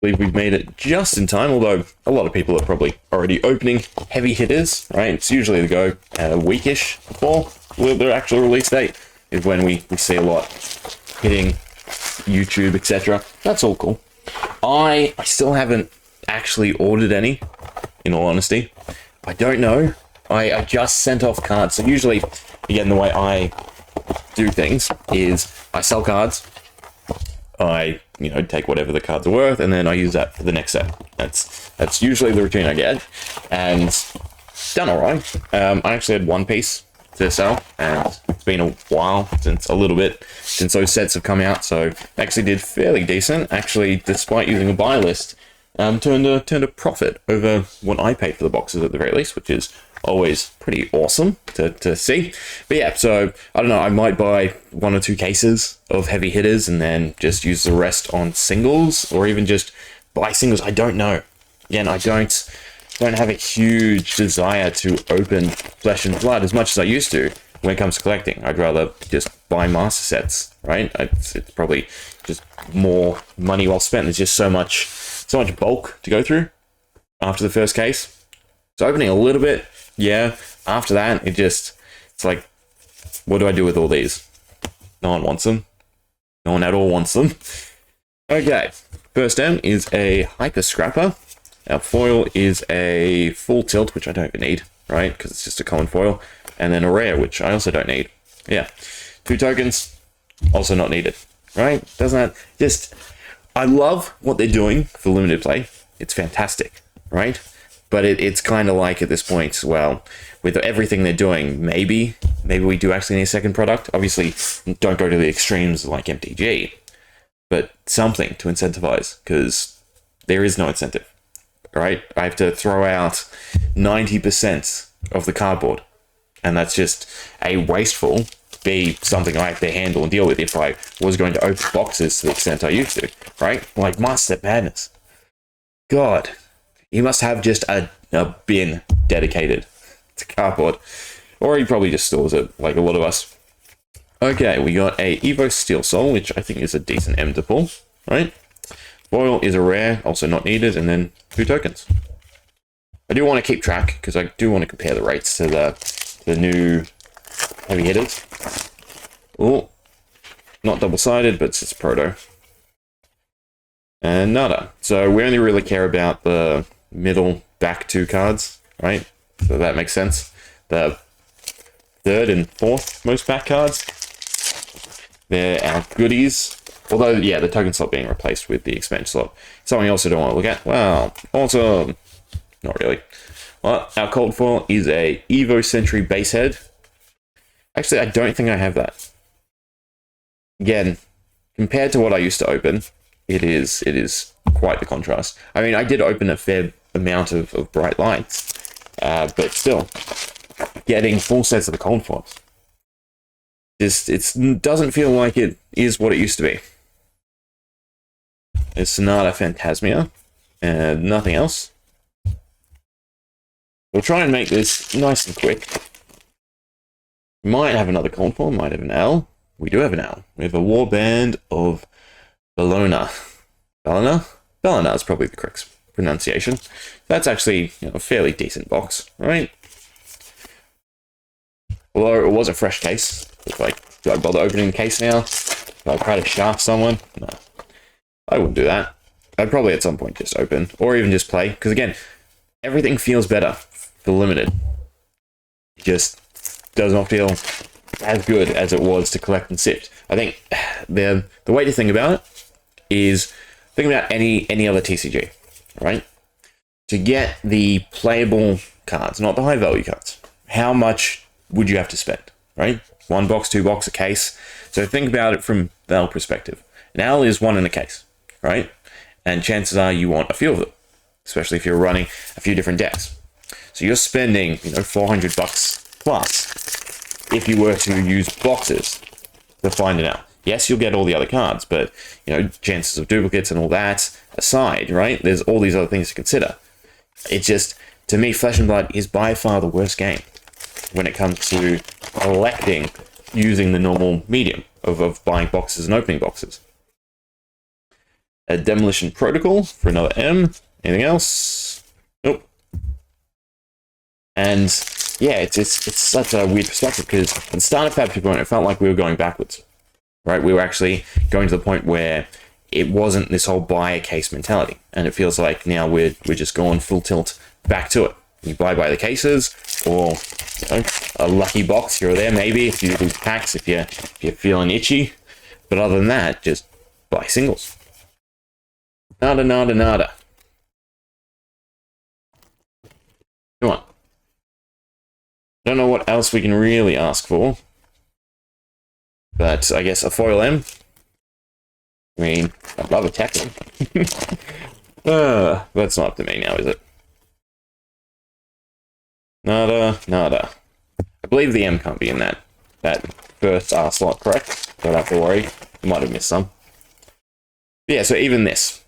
believe we've made it just in time, although a lot of people are probably already opening heavy hitters, right? It's usually the go a weekish before their actual release date is when we see a lot hitting YouTube, etc. That's all cool. I still haven't actually ordered any, in all honesty. I don't know. I just sent off cards. So usually, again, the way I do things is I sell cards. I, take whatever the cards are worth, and then I use that for the next set. That's usually the routine I get, and it's done all right. I actually had one piece to sell, and it's been a while since those sets have come out, so actually did fairly decent. Actually, despite using a buy list, turned a profit over what I paid for the boxes at the very least, which is always pretty awesome to see. But yeah, so I don't know, I might buy 1 or 2 cases of heavy hitters and then just use the rest on singles, or even just buy singles. I don't know. Again, I don't have a huge desire to open Flesh and Blood as much as I used to when it comes to collecting. I'd rather just buy master sets, right? It's probably just more money well spent. There's just so much bulk to go through after the first case. So opening a little bit, yeah. After that, it's like, what do I do with all these? No one wants them. No one at all wants them. Okay, first M is a Hyper Scrapper. Our foil is a Full Tilt, which I don't even need, right? Because it's just a common foil. And then a Rare, which I also don't need. Yeah, 2 tokens, also not needed, right? Doesn't that just... I love what they're doing for limited play. It's fantastic, right? But it's kind of like at this point, well, with everything they're doing, maybe we do actually need a second product. Obviously, don't go to the extremes like MTG, but something to incentivize, because there is no incentive, right? I have to throw out 90% of the cardboard, and that's just A, wasteful, B, something I have to handle and deal with if I was going to open boxes to the extent I used to, right? Like Master Madness. God. He must have just a bin dedicated to cardboard. Or he probably just stores it, like a lot of us. Okay, we got a Evo Steel Soul, which I think is a decent M to pull, right? Foil is a Rare, also not needed, and then 2 tokens. I do want to keep track, because I do want to compare the rates to the new heavy hitters. Oh, not double-sided, but it's proto. And nada. So we only really care about the middle back 2 cards, right? So that makes sense. The 3rd and 4th most back cards, they're our goodies. Although, yeah, the token slot being replaced with the expansion slot. Something else I don't want to look at. Well, also, not really. Well, our cold foil is a Evo Sentry base head. Actually, I don't think I have that. Again, compared to what I used to open, it is quite the contrast. I mean, I did open a fair amount of bright lights, but still, getting full sets of the cold foils, it doesn't feel like it is what it used to be. It's Sonata Phantasmia, and nothing else. We'll try and make this nice and quick. Might have another cold foil, might have an L. We do have an L. We have a Warband of Bellona. Bellona is probably the correct pronunciation. That's actually a fairly decent box, right? Although it was a fresh case. It's like, do I bother opening the case now? Do I try to shaft someone? No. I wouldn't do that. I'd probably at some point just open, or even just play, because again, everything feels better for limited. It just does not feel as good as it was to collect and sift. I think the way to think about it is think about any other TCG, right? To get the playable cards, not the high value cards, how much would you have to spend, right? 1 box, 2 box, a case. So think about it from the L perspective. An L is 1 in a case, right? And chances are you want a few of them, especially if you're running a few different decks. So you're spending, $400 plus if you were to use boxes to find it out. Yes, you'll get all the other cards, but, chances of duplicates and all that aside, right? There's all these other things to consider. It's just, to me, Flesh and Blood is by far the worst game when it comes to collecting using the normal medium of buying boxes and opening boxes. A Demolition Protocol for another M. Anything else? Nope. And yeah, it's such a weird perspective, because at the start of Fab 2.0, it felt like we were going backwards, right? We were actually going to the point where it wasn't this whole buy a case mentality, and it feels like now we're just going full tilt back to it. You buy the cases, or a lucky box here or there, maybe if you do packs, if you're feeling itchy. But other than that, just buy singles. Nada, nada, nada. Come on. Don't know what else we can really ask for. But I guess a foil M. I mean, I'd love a tackle. That's not up to me now, is it? Nada, nada. I believe the M can't be in that first R slot, correct? Don't have to worry. I might have missed some. But yeah, so even this.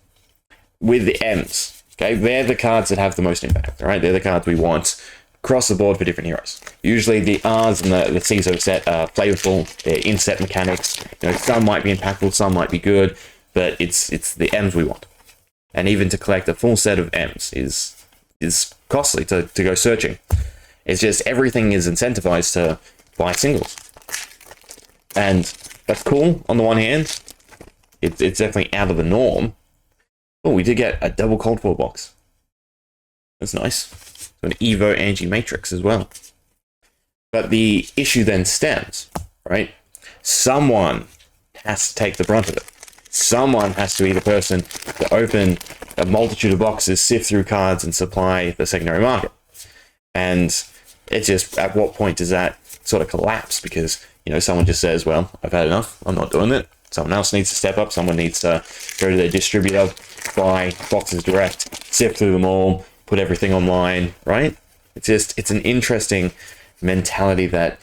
With the M's, okay? They're the cards that have the most impact, right? They're the cards we want across the board for different heroes. Usually the R's and the C's of set are flavorful. They're in-set mechanics. Some might be impactful, some might be good, but it's the M's we want. And even to collect a full set of M's is costly to go searching. It's just everything is incentivized to buy singles. And that's cool on the one hand. It's definitely out of the norm. Oh, we did get a double cold foil box. That's nice. So an Evo Angie Matrix as well. But the issue then stems, right? Someone has to take the brunt of it. Someone has to be the person to open a multitude of boxes, sift through cards, and supply the secondary market. And it's just, at what point does that sort of collapse? Because, someone just says, well, I've had enough, I'm not doing it. Someone else needs to step up, someone needs to go to their distributor, buy boxes direct, sift through them all, put everything online, right? It's an interesting mentality that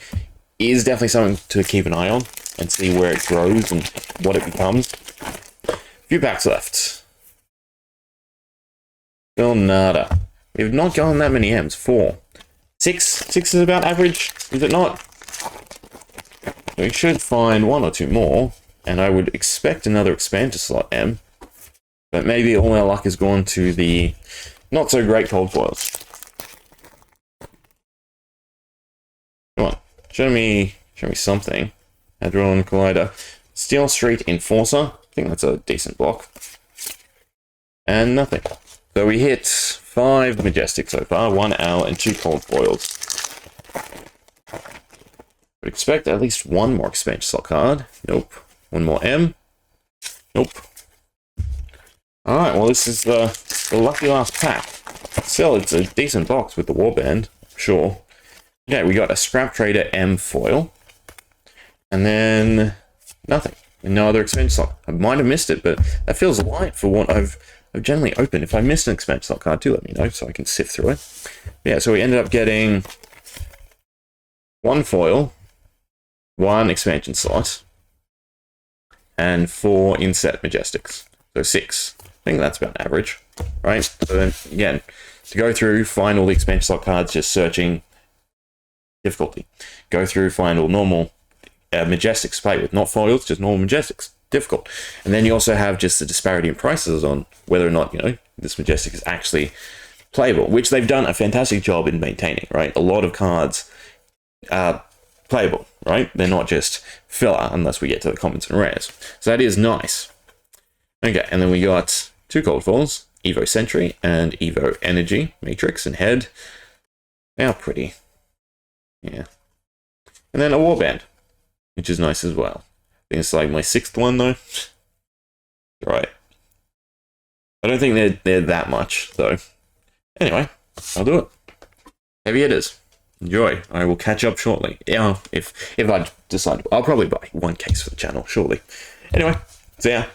is definitely something to keep an eye on and see where it grows and what it becomes. A few packs left. Still nada. We've not gotten that many M's. 4. 6 is about average, is it not? We should find 1 or 2 more, and I would expect another expansion slot M. But maybe all our luck has gone to the not so great cold foils. Come on, show me something. Hadron Collider, Steel Street Enforcer. I think that's a decent block. And nothing. So we hit 5 Majestics so far, 1 Owl and 2 cold foils. Would expect at least 1 more expansion slot card. Nope. 1 more M. Nope. Alright, well this is the lucky last pack. Still, it's a decent box with the warband, I'm sure. Yeah, we got a Scrap Trader M foil. And then nothing. And no other expansion slot. I might have missed it, but that feels light for what I've generally opened. If I missed an expansion slot card, do let me know so I can sift through it. Yeah, so we ended up getting 1 foil, 1 expansion slot, and 4 inset Majestics. So 6. I think that's about average, right? So then, again, to go through, find all the expansion slot cards, just searching difficulty. Go through, find all normal Majestics, play with not foils, just normal Majestics. Difficult. And then you also have just the disparity in prices on whether or not, this Majestic is actually playable, which they've done a fantastic job in maintaining, right? A lot of cards are playable, right? They're not just filler unless we get to the commons and rares. So that is nice. Okay, and then we got 2 cold foils, Evo Sentry and Evo Energy, Matrix and Head. They are pretty. Yeah. And then a warband, which is nice as well. I think it's like my 6th one though. Right. I don't think they're that much though. Anyway, I'll do it. Heavy hitters. Enjoy. I will catch up shortly. Yeah, if I decide, I'll probably buy 1 case for the channel shortly. Anyway, see ya.